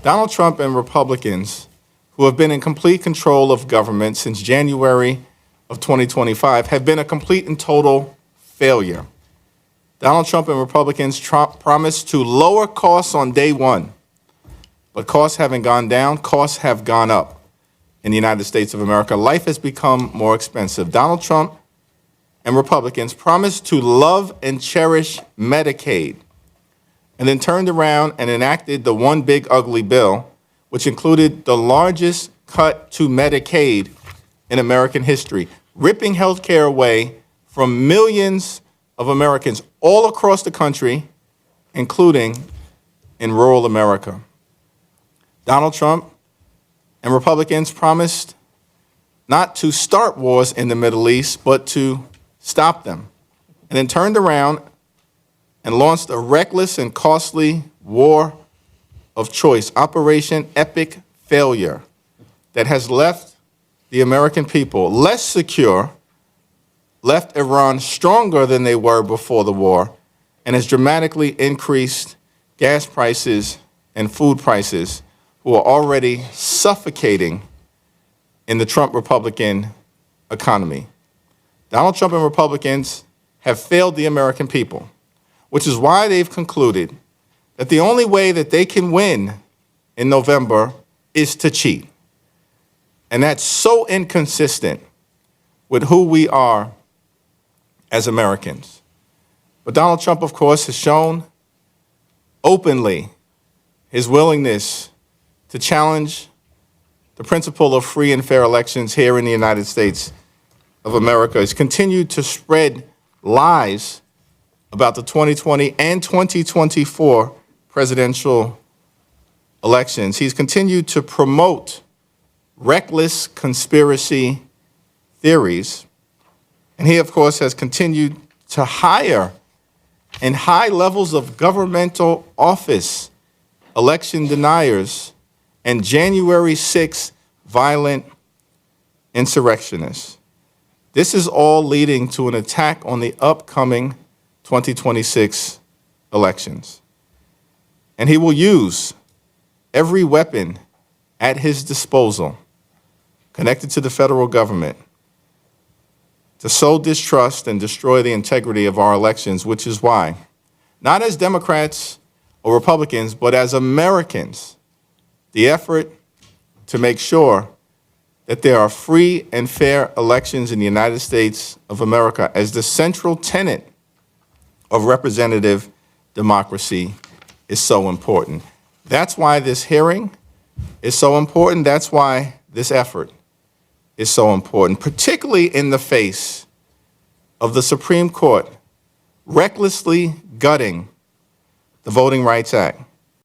Donald Trump and Republicans, who have been in complete control of government since January of 2025, have been a complete and total failure. Donald Trump and Republicans promised to lower costs on day one, but costs haven't gone down, costs have gone up in the United States of America. Life has become more expensive. Donald Trump and Republicans promised to love and cherish Medicaid, and then turned around and enacted the One Big Ugly Bill, which included the largest cut to Medicaid in American history, ripping health care away from millions of Americans all across the country, including in rural America. Donald Trump and Republicans promised not to start wars in the Middle East, but to stop them, and then turned around and launched a reckless and costly war of choice, Operation Epic Failure, that has left the American people less secure, left Iran stronger than they were before the war, and has dramatically increased gas prices and food prices, who are already suffocating in the Trump Republican economy. Donald Trump and Republicans have failed the American people, which is why they've concluded that the only way that they can win in November is to cheat. And that's so inconsistent with who we are as Americans. But Donald Trump, of course, has shown openly his willingness to challenge the principle of free and fair elections here in the United States of America. He's continued to spread lies about the 2020 and 2024 presidential elections. He's continued to promote reckless conspiracy theories. And he, of course, has continued to hire in high levels of governmental office election deniers and January 6th violent insurrectionists. This is all leading to an attack on the upcoming 2026 elections. And he will use every weapon at his disposal connected to the federal government to sow distrust and destroy the integrity of our elections, which is why, not as Democrats or Republicans, but as Americans, the effort to make sure that there are free and fair elections in the United States of America as the central tenet of representative democracy is so important. That's why this hearing is so important. That's why this effort is so important, particularly in the face of the Supreme Court recklessly gutting the Voting Rights Act.